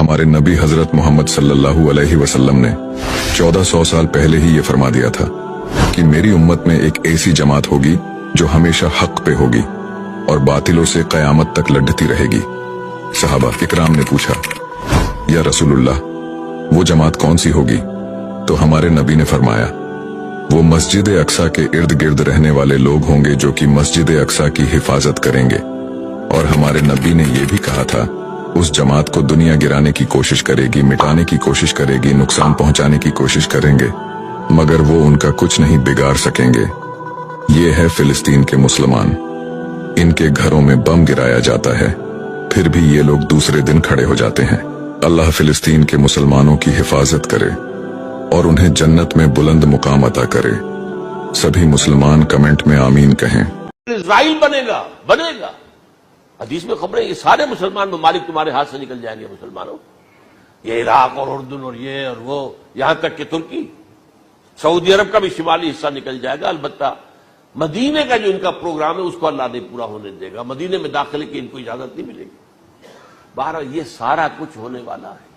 हमारे नबी हजरत मोहम्मद सल्लल्लाहु अलैहि वसल्लम ने 1400 साल पहले ही ये फरमा दिया था कि मेरी उम्मत में एक ऐसी जमात होगी जो हमेशा हक पे होगी और बातिलों से कयामत तक लड़ती रहेगी। सहाबा इकराम ने पूछा, या रसूलुल्लाह, वो जमात कौन सी होगी? तो हमारे नबी ने फरमाया, वो मस्जिद अक्सा के इर्द गिर्द रहने वाले लोग होंगे जो कि मस्जिद अक्सा की हिफाजत करेंगे। और हमारे नबी ने यह भी कहा था, उस जमात को दुनिया गिराने की कोशिश करेगी, मिटाने की कोशिश करेगी, नुकसान पहुंचाने की कोशिश करेंगे, मगर वो उनका कुछ नहीं बिगाड़ सकेंगे। ये है फिलिस्तीन के मुसलमान। इनके घरों में बम गिराया जाता है, फिर भी ये लोग दूसरे दिन खड़े हो जाते हैं। अल्लाह फिलिस्तीन के मुसलमानों की हिफाजत करे और उन्हें जन्नत में बुलंद मुकाम अता करे। सभी मुसलमान कमेंट में आमीन कहें। इजराइल बनेगा बनेगा। हदीस में खबरें, ये सारे मुसलमान ममालिक तुम्हारे हाथ से निकल जाएंगे। मुसलमानों, ये इराक और उर्दून और ये और वो, यहां तक कि तुर्की, सऊदी अरब का भी शिमाली हिस्सा निकल जाएगा। अलबत्ता मदीने का जो इनका प्रोग्राम है उसको अल्लाह नहीं पूरा होने देगा। मदीने में दाखिले की इनको इजाजत नहीं मिलेगी। बहरहाल ये सारा कुछ होने वाला है।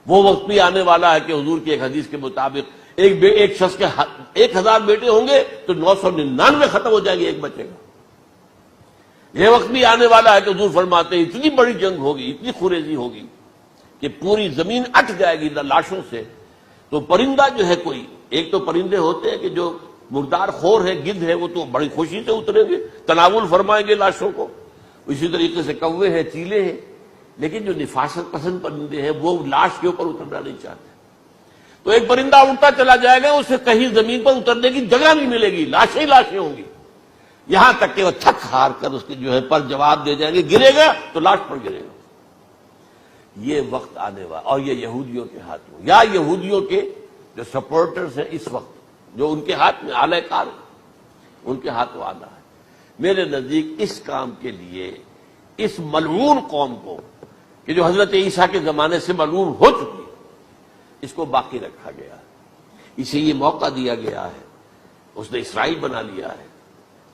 वो वक्त भी आने वाला है कि हुजूर की एक हदीस के मुताबिक एक शख्स के 1000 बेटे होंगे तो 999 खत्म हो जाएंगे, एक बचेगा। यह वक्त भी आने वाला है कि हुजूर फरमाते हैं इतनी बड़ी जंग होगी, इतनी खुरेजी होगी कि पूरी जमीन अट जाएगी लाशों से। तो परिंदा जो है, कोई एक तो परिंदे होते हैं कि जो मुर्दार खोर है, गिद्ध है, वो तो बड़ी खुशी से उतरेंगे, तनावुल फरमाएंगे लाशों को। इसी तरीके से कौवे हैं, चीले हैं। लेकिन जो निफासत पसंद परिंदे हैं वो लाश के ऊपर उतरना नहीं चाहते। तो एक परिंदा उड़ता चला जाएगा, उसे कहीं जमीन पर उतरने की जगह नहीं मिलेगी, लाशें ही लाशें होंगी। यहां तक कि वो थक हार कर उसके जो है पर जवाब दे जाएंगे, गिरेगा तो लाश पर गिरेगा। ये वक्त आने वाला, और ये यहूदियों के हाथ में, या यहूदियों के जो सपोर्टर्स हैं इस वक्त, जो उनके हाथ में आला कार है, उनके हाथ में आना है। मेरे नजदीक इस काम के लिए इस मलऊन कौम को, कि जो हजरत ईसा के जमाने से मलऊन हो चुकी है, इसको बाकी रखा गया है। इसे ये मौका दिया गया है। उसने इसराइल बना लिया है।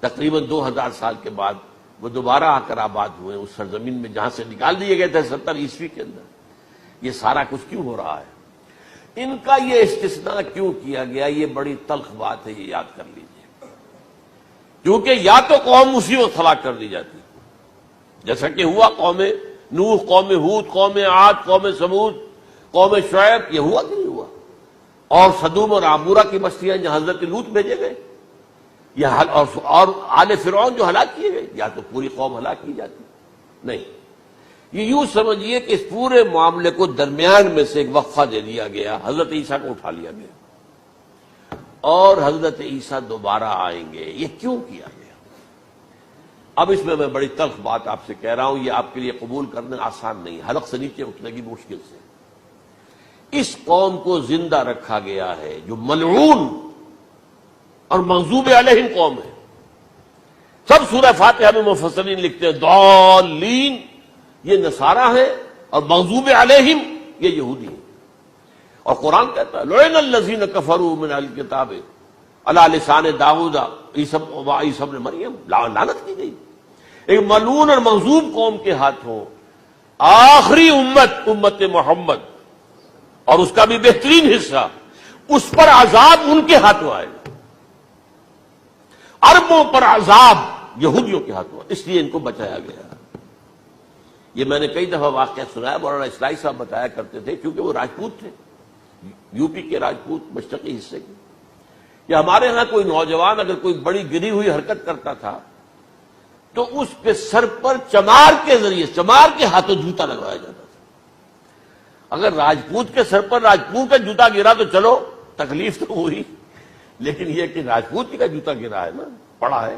तकरीबन 2000 साल के बाद वो दोबारा आकर आबाद हुए उस सरजमीन में जहां से निकाल दिए गए थे 70 ईस्वी के अंदर। ये सारा कुछ क्यों हो रहा है? इनका ये इस्तिस्ना क्यों किया गया? ये बड़ी तल्ख बात है, ये याद कर लीजिए। क्योंकि या तो कौम उसी वक्त हलाक कर दी जाती, जैसा कि हुआ कौमे नूह, कौमे हूद, कौमे आद, कौमे समूद, कौमे शुएब। ये हुआ कि नहीं हुआ? और सदूम और आमूरा की बस्तियां जहां हजरत लूत भेजे गए, और आले फिरौन जो हलाक किए गए, या तो पूरी कौम हलाक की जाती नहीं। ये यूं समझिए कि इस पूरे मामले को दरमियान में से एक वक्फा दे दिया गया, हजरत ईसा को उठा लिया गया और हजरत ईसा दोबारा आएंगे। ये क्यों किया गया? अब इसमें मैं बड़ी तल्ख बात आपसे कह रहा हूं, ये आपके लिए कबूल करना आसान नहीं, हलक से नीचे उठने की मुश्किल से। इस कौम को जिंदा रखा गया है जो मलऊन और मग़ज़ूब अलैहिम कौम है। सब सूरह फातिहा में मुफस्सिरीन लिखते हैं दालीन, ये नसारा है, और मग़ज़ूब अलैहिम ये यहूदी है। और कुरान कहता है लुइनल्लज़ीन कफ़रू मिन अहलिल किताब अला लिसान दाऊद ईसा इब्न मरियम, लानत की गई। एक मलून और मग़ज़ूब कौम के हाथों आखिरी उम्मत मोहम्मद और उसका भी बेहतरीन हिस्सा, उस पर अजाब उनके हाथों आएगा। अरबों पर अजाब यहूदियों के हाथों, इसलिए इनको बचाया गया। ये मैंने कई दफा वाकया सुनाया, मौलाना इस्लाही साहब बताया करते थे, क्योंकि वो राजपूत थे, यूपी के राजपूत, मशरकी हिस्से के। या हमारे यहां कोई नौजवान अगर कोई बड़ी गिरी हुई हरकत करता था तो उसके सर पर चमार के जरिए, चमार के हाथों जूता लगवाया जाता था। अगर राजपूत के सर पर राजपूत का जूता गिरा तो चलो तकलीफ तो हुई, लेकिन यह कि राजपूत का जूता गिरा है ना, पड़ा है।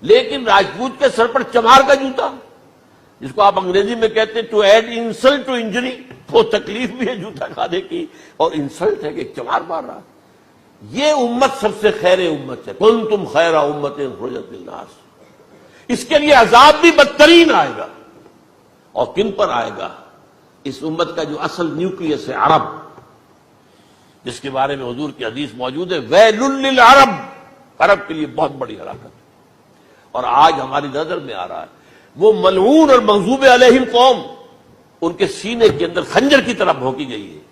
लेकिन राजपूत के सर पर चमार का जूता, जिसको आप अंग्रेजी में कहते हैं to add insult to injury, तो तकलीफ भी है जूता खाने की और इंसल्ट है कि चमार मार रहा। ये उम्मत सबसे खैर उम्मत है, कुंतुम खैरा उम्मतिन उखरिजत लिन्नास। इसके लिए अजाब भी बदतरीन आएगा। और किन पर आएगा? इस उम्मत का जो असल न्यूक्लियस है अरब, जिसके बारे में हुजूर की हदीस मौजूद है, वैलुल लिल अरब, अरब के लिए बहुत बड़ी हलाकत। और आज हमारी नजर में आ रहा है वो मलऊन और मग़ज़ूब अलैहिम कौम ان کے سینے کے اندر خنجر کی طرح بھونکی گئی ہے،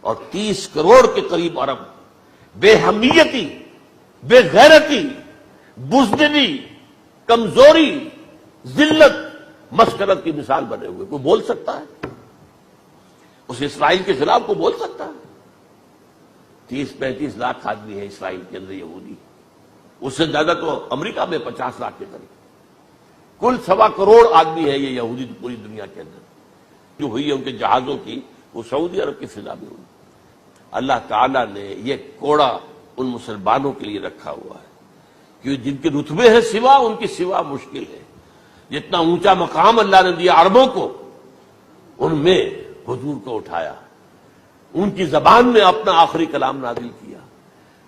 اور 30 کروڑ کے قریب عرب بے حمیتی، بے غیرتی، بزدلی، کمزوری، ذلت، مسکرت کی مثال بنے ہوئے. کوئی بول سکتا ہے اس اسرائیل کے خلاف؟ کوئی بول سکتا ہے؟ 30-35 لاکھ آدمی ہیں اسرائیل کے اندر یہودی، اس سے زیادہ تو امریکہ میں 50 لاکھ کے قریب. کل 1.25 کروڑ آدمی ہے یہ یہودی پوری دنیا کے اندر. جو ہوئی ہے ان کے جہازوں کی، وہ سعودی عرب کی فضا میں ہوئی. اللہ تعالیٰ نے یہ کوڑا ان مسلمانوں کے لیے رکھا ہوا ہے کہ جن کے رتبے ہیں سوا، ان کی سوا مشکل ہے. جتنا اونچا مقام اللہ نے دیا عربوں کو، ان میں حضور کو اٹھایا، ان کی زبان میں اپنا آخری کلام نازل کیا،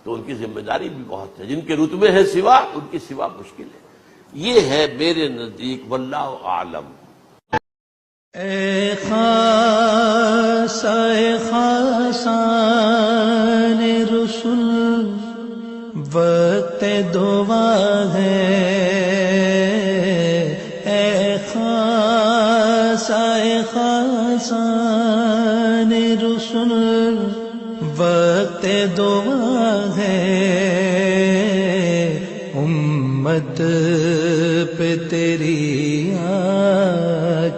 تو ان کی ذمہ داری بھی بہت ہے. جن کے رتبے ہیں سوا، ان کی سوا مشکل ہے. یہ ہے میرے نزدیک واللہ اعلم. اے خاصان رسول وقت دعا ہے، اے خاصان رسول وقت دعا ہے. امت پہ تیری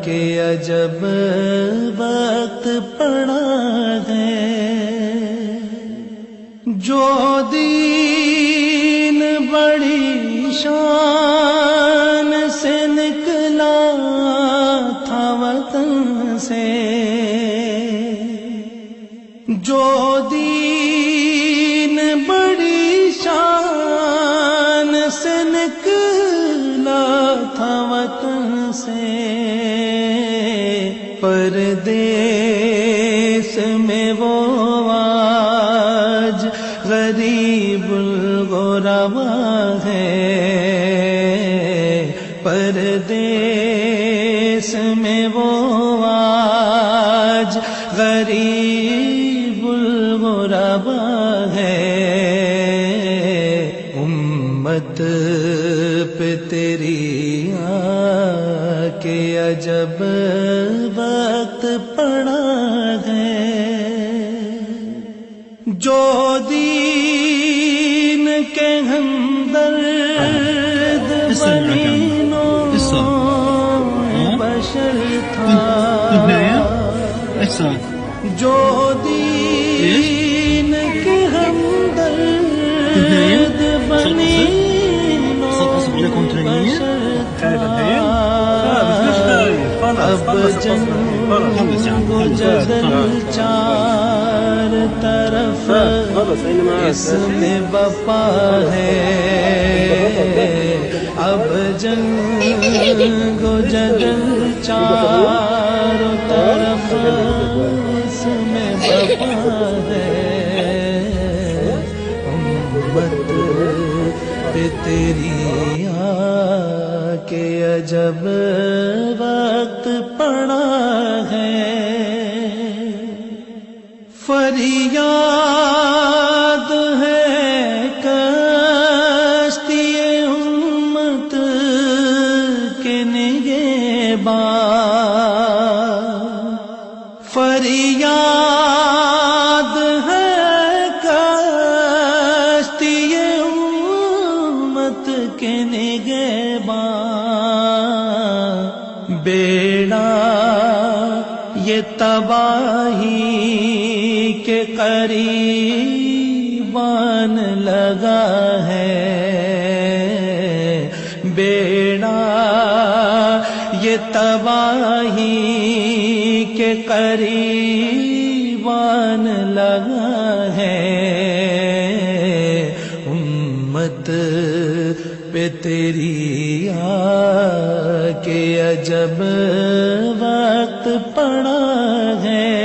کہ عجب وقت پڑا ہے. جو دین بڑی شان سے نکلا تھا وطن سے، جو دین بڑی شان سے نکلا تھا وطن سے، پردیس میں وہ آج غریب الغربا ہے. پردیس میں وہ آج غریب الغربا ہے. امت پہ تیری کہ عجب وقت پڑا ہے. جو دین کے ہمدرد بنی نوع بشر تھا، جو دین کے ہمدرد بنی نوع بشر تھا، اب جنگ و جدل چار طرف اس میں بپا ہے. اب جنگ و جدل چار طرف اس میں بپا ہے. امت پہ تیری کہ عجب وقت پڑا ہے. فریاد ہے کشتی امت کے نگہبان، فریاد ہے کشتی امت کے نگہبان. بیڑا یہ تباہی کے قریبان لگا ہے. بیڑا یہ تباہی کے قریبان لگا ہے. امت پہ تیری کہ عجب وقت پڑا ہے.